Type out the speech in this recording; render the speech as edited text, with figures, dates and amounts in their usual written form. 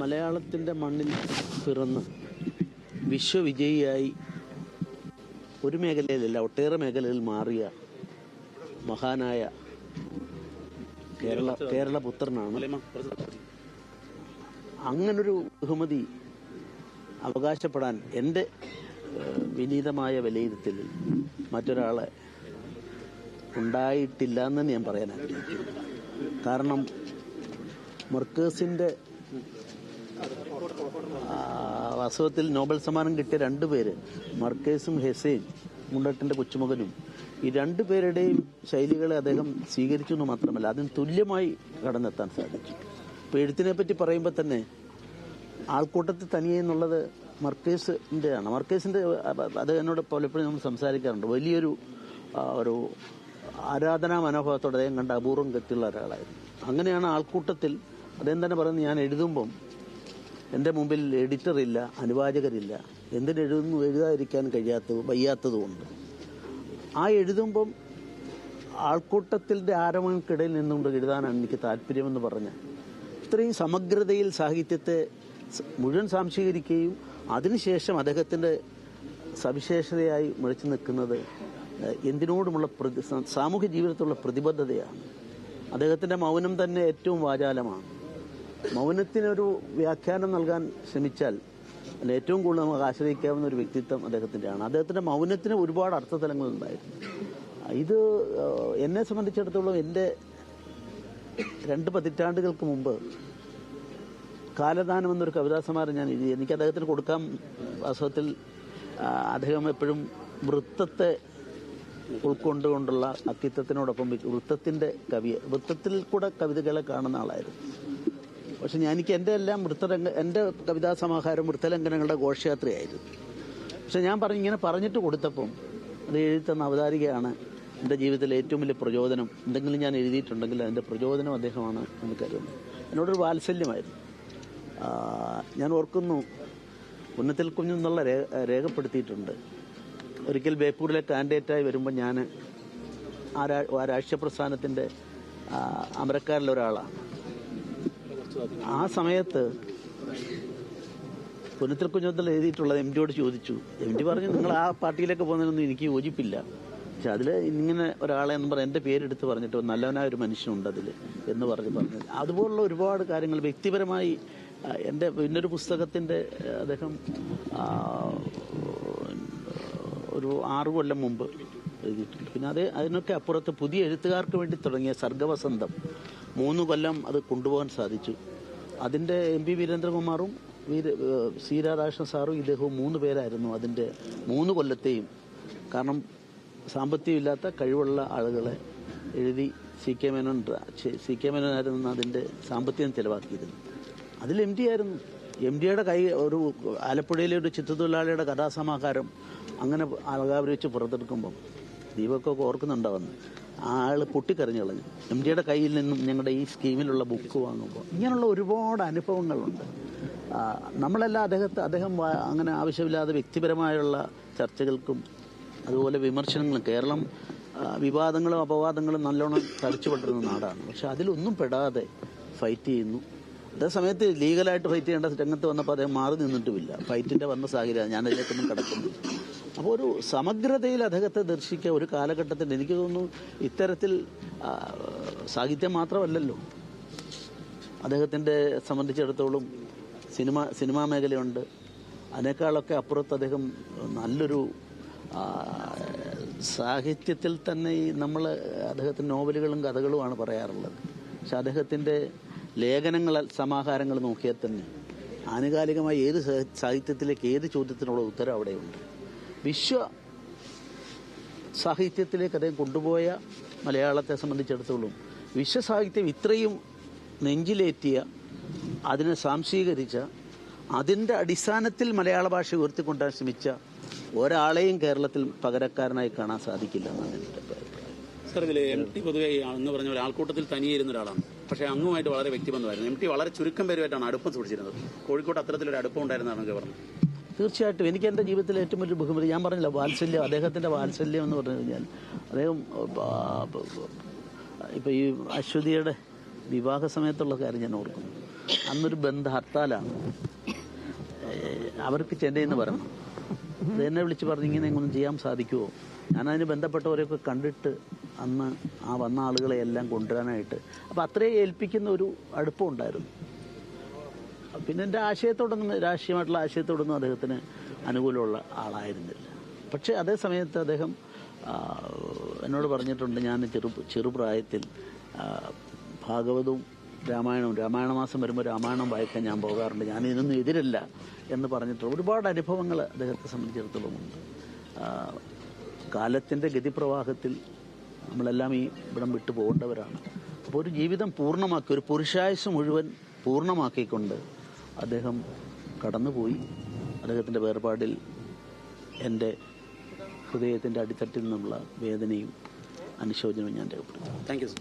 മലയാളത്തിൻ്റെ മണ്ണിൽ പിറന്ന് വിശ്വവിജയിയായി ഒരു മേഖലയിലല്ല ഒട്ടേറെ മേഖലയിൽ മാറിയ മഹാനായ കേരളപുത്രനാണ്. അങ്ങനൊരു ബഹുമതി അവകാശപ്പെടാൻ എൻ്റെ വിനീതമായ വിലയിരുത്തലിൽ മറ്റൊരാളെ ഉണ്ടായിട്ടില്ല എന്ന് ഞാൻ പറയാൻ ആഗ്രഹിക്കുന്നു. കാരണം മർക്കേഴ്സിൻ്റെ വാസ്തവത്തിൽ നോബൽ സമ്മാനം കിട്ടിയ രണ്ടുപേര്, മർക്കേഴ്സും ഹെസേൻ മുണ്ടട്ടിൻ്റെ കൊച്ചുമകനും, ഈ രണ്ടുപേരുടെയും ശൈലികളെ അദ്ദേഹം സ്വീകരിച്ചു എന്ന് മാത്രമല്ല അതിന് തുല്യമായി കടന്നെത്താൻ സാധിച്ചു. ഇപ്പോൾ എഴുത്തിനെ പറ്റി പറയുമ്പോൾ തന്നെ ആൾക്കൂട്ടത്തിൽ തനിയെ എന്നുള്ളത് മർക്കേഴ്സിൻ്റെ ആണ്. മർക്കേഴ്സിൻ്റെ അത് എന്നോട് പലപ്പോഴും നമ്മൾ സംസാരിക്കാറുണ്ട്. വലിയൊരു ഒരു ആരാധനാ മനോഭാവത്തോടെ അദ്ദേഹം കണ്ട അപൂർവം ഗതിയുള്ള ഒരാളായിരുന്നു. അങ്ങനെയാണ് ആൾക്കൂട്ടത്തിൽ അദ്ദേഹം തന്നെ പറയുന്നത്, ഞാൻ എഴുതുമ്പം എൻ്റെ മുമ്പിൽ എഡിറ്ററില്ല, അനുവാചകരില്ല, എഴുതാതിരിക്കാൻ വയ്യാത്തതുകൊണ്ട് ആ എഴുതുമ്പം ആൾക്കൂട്ടത്തിൻ്റെ ആരവങ്ങൾക്കിടയിൽ നിന്നുകൊണ്ട് എഴുതാനാണ് എനിക്ക് താല്പര്യമെന്ന് പറഞ്ഞ് ഇത്രയും സമഗ്രതയിൽ സാഹിത്യത്തെ മുഴുവൻ സാംശീകരിക്കുകയും അതിനുശേഷം അദ്ദേഹത്തിൻ്റെ സവിശേഷതയായി മുഴച്ചു നിൽക്കുന്നത് എന്തിനോടുമുള്ള സാമൂഹ്യ ജീവിതത്തിലുള്ള പ്രതിബദ്ധതയാണ്. അദ്ദേഹത്തിൻ്റെ മൗനം തന്നെ ഏറ്റവും വാചാലമാണ്. മൗനത്തിനൊരു വ്യാഖ്യാനം നൽകാൻ ശ്രമിച്ചാൽ ഏറ്റവും കൂടുതൽ നമുക്ക് ആശ്രയിക്കാവുന്ന ഒരു വ്യക്തിത്വം അദ്ദേഹത്തിൻ്റെയാണ്. അദ്ദേഹത്തിൻ്റെ മൗനത്തിന് ഒരുപാട് അർത്ഥതലങ്ങളുണ്ടായിരുന്നു. ഇത് എന്നെ സംബന്ധിച്ചിടത്തോളം എൻ്റെ 2 പതിറ്റാണ്ടുകൾക്ക് മുമ്പ് കാലദാനം എന്നൊരു കവിതാസമാരം ഞാൻ എഴുതി. എനിക്ക് അദ്ദേഹത്തിന് കൊടുക്കാൻ വാസ്തവത്തിൽ അദ്ദേഹം എപ്പോഴും വൃത്തത്തെ ഉൾക്കൊണ്ടുകൊണ്ടുള്ള അക്കിത്തത്തിനോടൊപ്പം വൃത്തത്തിൽ കൂടെ കവിതകളെ കാണുന്ന ആളായിരുന്നു. പക്ഷെ എനിക്ക് എൻ്റെ എല്ലാം എൻ്റെ കവിതാ സമാഹാരം വൃത്തലംഘനങ്ങളുടെ ഘോഷയാത്രയായിരുന്നു. പക്ഷെ ഞാൻ ഇങ്ങനെ പറഞ്ഞിട്ട് കൊടുത്തപ്പം അത് എഴുതുന്ന അവതാരികയാണ് എൻ്റെ ജീവിതത്തിലെ ഏറ്റവും വലിയ പ്രചോദനം. എന്തെങ്കിലും ഞാൻ എഴുതിയിട്ടുണ്ടെങ്കിൽ അതിൻ്റെ പ്രചോദനം അദ്ദേഹമാണ് എന്ന് കരുതുന്നു. എന്നോടൊരു വാത്സല്യമായിരുന്നു. ഞാൻ ഓർക്കുന്നു, ഉന്നത്തിൽ കുഞ്ഞെന്നുള്ള രേഖപ്പെടുത്തിയിട്ടുണ്ട്. ഒരിക്കൽ ബേപ്പൂരിലെ കാൻഡിഡേറ്റായി വരുമ്പോൾ ഞാൻ ആ രാഷ്ട്രീയ പ്രസ്ഥാനത്തിൻ്റെ അമരക്കാരിലൊരാളാണ്. ആ സമയത്ത് പുന്നത്തിൽ കുഞ്ഞത്തിൽ എഴുതിയിട്ടുള്ളത് എം ഡിയോട് ചോദിച്ചു. എം ഡി പറഞ്ഞു, നിങ്ങൾ ആ പാർട്ടിയിലേക്ക് പോകുന്നതിനൊന്നും എനിക്ക് യോജിപ്പില്ല, പക്ഷെ അതിൽ ഇങ്ങനെ ഒരാളെ എന്ന് പറഞ്ഞാൽ എൻ്റെ പേരെടുത്ത് പറഞ്ഞിട്ട് നല്ലവനായ ഒരു മനുഷ്യനുണ്ട് അതിൽ എന്ന് പറഞ്ഞു. അതുപോലുള്ള ഒരുപാട് കാര്യങ്ങൾ വ്യക്തിപരമായി എൻ്റെ പിന്നൊരു പുസ്തകത്തിൻ്റെ അദ്ദേഹം ഒരു 6 കൊല്ലം മുമ്പ് എഴുതിയിട്ടുണ്ട്. പിന്നെ അതിനൊക്കെ അപ്പുറത്ത് പുതിയ എഴുത്തുകാർക്ക് വേണ്ടി തുടങ്ങിയ സർഗവസന്തം 3 കൊല്ലം അത് കൊണ്ടുപോകാൻ സാധിച്ചു. അതിൻ്റെ MP വീരേന്ദ്രകുമാറും സി രാധാകൃഷ്ണൻ സാറും ഇദ്ദേഹവും 3 പേരായിരുന്നു അതിൻ്റെ 3 കൊല്ലത്തെയും. കാരണം സാമ്പത്തികമില്ലാത്ത കഴിവുള്ള ആളുകളെ എഴുതി സി കെ മേനോനായിരുന്നു അതിൻ്റെ സാമ്പത്തികം ചെലവാക്കിയിരുന്നു. അതിൽ MD ആയിരുന്നു. MDയുടെ ഒരു ആലപ്പുഴയിലെ ഒരു ചിത്രത്തൊഴിലാളിയുടെ കഥാസമാഹാരം അങ്ങനെ അളകാവരി വെച്ച് പുറത്തെടുക്കുമ്പം ദീപക്കൊക്കെ ഓർക്കുന്നുണ്ടാവുന്നു, ആൾ പൊട്ടിക്കരഞ്ഞു കളഞ്ഞു. MDയുടെ കയ്യിൽ നിന്നും ഞങ്ങളുടെ ഈ സ്കീമിലുള്ള ബുക്ക് വാങ്ങുമ്പോൾ ഇങ്ങനെയുള്ള ഒരുപാട് അനുഭവങ്ങളുണ്ട്. നമ്മളെല്ലാം അദ്ദേഹം അങ്ങനെ ആവശ്യമില്ലാതെ വ്യക്തിപരമായുള്ള ചർച്ചകൾക്കും അതുപോലെ വിമർശനങ്ങളും, കേരളം വിവാദങ്ങളും അപവാദങ്ങളും നല്ലോണം തളിച്ചുകൊണ്ടിരുന്ന നാടാണ്. പക്ഷെ അതിലൊന്നും പെടാതെ ഫൈറ്റ് ചെയ്യുന്നു. അതേസമയത്ത് ലീഗലായിട്ട് ഫൈറ്റ് ചെയ്യേണ്ട രംഗത്ത് വന്നപ്പോൾ അദ്ദേഹം മാറി നിന്നിട്ടുമില്ല. ഫൈറ്റിൻ്റെ വന്ന സാഹചര്യം ഞാൻ അതിലേക്കൊന്നും കിടക്കുന്നു. അപ്പോൾ ഒരു സമഗ്രതയിൽ അദ്ദേഹത്തെ ദർശിക്കുക ഒരു കാലഘട്ടത്തിൽ എനിക്ക് തോന്നുന്നു ഇത്തരത്തിൽ സാഹിത്യം മാത്രമല്ലല്ലോ, അദ്ദേഹത്തിൻ്റെ സംബന്ധിച്ചിടത്തോളം സിനിമാ മേഖലയുണ്ട്. അതിനേക്കാളൊക്കെ അപ്പുറത്ത് അദ്ദേഹം നല്ലൊരു സാഹിത്യത്തിൽ തന്നെ നമ്മൾ അദ്ദേഹത്തിൻ്റെ നോവലുകളും കഥകളുമാണ് പറയാറുള്ളത്. പക്ഷെ അദ്ദേഹത്തിൻ്റെ ലേഖനങ്ങൾ സമാഹാരങ്ങൾ നോക്കിയാൽ തന്നെ ആനുകാലികമായ ഏത് സാഹിത്യത്തിലേക്ക് ഏത് ചോദ്യത്തിനുള്ള ഉത്തരം അവിടെയുണ്ട്. വിശ്വ സാഹിത്യത്തിലേക്ക് അദ്ദേഹം കൊണ്ടുപോയ മലയാളത്തെ സംബന്ധിച്ചിടത്തോളം വിശ്വസാഹിത്യം ഇത്രയും നെഞ്ചിലേറ്റിയ, അതിനെ സാംശീകരിച്ച, അതിൻ്റെ അടിസ്ഥാനത്തിൽ മലയാള ഭാഷ ഉയർത്തിക്കൊണ്ടാൻ ശ്രമിച്ച ഒരാളെയും കേരളത്തിൽ പകരക്കാരനായി കാണാൻ സാധിക്കില്ല എന്നാണ് എൻ്റെ അഭിപ്രായം. സാർ, ഇതിൽ MT പൊതുവെ എന്ന് പറഞ്ഞ പോലെ ആൾക്കൂട്ടത്തിൽ തനിയിരുന്ന ഒരാളാണ്. പക്ഷേ അങ്ങുമായിട്ട് വളരെ വ്യക്തിബന്ധമായിരുന്നു. MT വളരെ ചുരുക്കം പേരുമായിട്ടാണ് അടുപ്പം സൂക്ഷിച്ചിരുന്നത്. കോഴിക്കോട് അത്തരത്തിലൊരു അടുപ്പം ഉണ്ടായിരുന്നതാണ് പറഞ്ഞത്. തീർച്ചയായിട്ടും എനിക്ക് എൻ്റെ ജീവിതത്തിലെ ഏറ്റവും വലിയ ബഹുമതി, ഞാൻ പറഞ്ഞില്ല, വാത്സല്യം. അദ്ദേഹത്തിൻ്റെ വാത്സല്യം എന്ന് പറഞ്ഞു കഴിഞ്ഞാൽ അദ്ദേഹം ഇപ്പോൾ ഈ അശ്വതിയുടെ വിവാഹ സമയത്തുള്ള കാര്യം ഞാൻ ഓർക്കുന്നു. അന്നൊരു ബന്ദ് ഹർത്താലാണ്. അവർക്ക് ചെന്നൈന്ന് പറഞ്ഞു. അത് എന്നെ വിളിച്ച് പറഞ്ഞു, ഇങ്ങനെ ഒന്നും ചെയ്യാൻ സാധിക്കുമോ? ഞാനതിന് ബന്ധപ്പെട്ടവരെയൊക്കെ കണ്ടിട്ട് അന്ന് ആ വന്ന ആളുകളെ എല്ലാം കൊണ്ടുവരാനായിട്ട്, അപ്പം അത്രയും ഏൽപ്പിക്കുന്ന ഒരു അടുപ്പം ഉണ്ടായിരുന്നു. പിന്നെ എൻ്റെ ആശയത്തോടൊന്നും, രാഷ്ട്രീയമായിട്ടുള്ള ആശയത്തോടൊന്നും അദ്ദേഹത്തിന് അനുകൂലമുള്ള ആളായിരുന്നില്ല. പക്ഷേ അതേ സമയത്ത് അദ്ദേഹം എന്നോട് പറഞ്ഞിട്ടുണ്ട്, ഞാൻ ചെറുപ്രായത്തിൽ ഭാഗവതവും രാമായണ മാസം വരുമ്പോൾ രാമായണം വായിക്കാൻ ഞാൻ പോകാറുണ്ട്, ഞാൻ ഇതിനൊന്നും എതിരല്ല എന്ന് പറഞ്ഞിട്ട് ഒരുപാട് അനുഭവങ്ങൾ അദ്ദേഹത്തെ സംബന്ധിച്ചിടത്തോളം ഉണ്ട്. കാലത്തിൻ്റെ ഗതിപ്രവാഹത്തിൽ നമ്മളെല്ലാം ഈ ഇവിടം വിട്ടു പോകേണ്ടവരാണ്. അപ്പോൾ ഒരു ജീവിതം പൂർണ്ണമാക്കി, ഒരു പുരുഷായുസ് മുഴുവൻ പൂർണ്ണമാക്കിക്കൊണ്ട് അദ്ദേഹം കടന്നുപോയി. അദ്ദേഹത്തിൻ്റെ വേർപാടിൽ എൻ്റെ ഹൃദയത്തിൻ്റെ അടിത്തട്ടിൽ നിന്നുള്ള വേദനയും അനുശോചനവും ഞാൻ രേഖപ്പെടുത്തുന്നു. Thank you sir.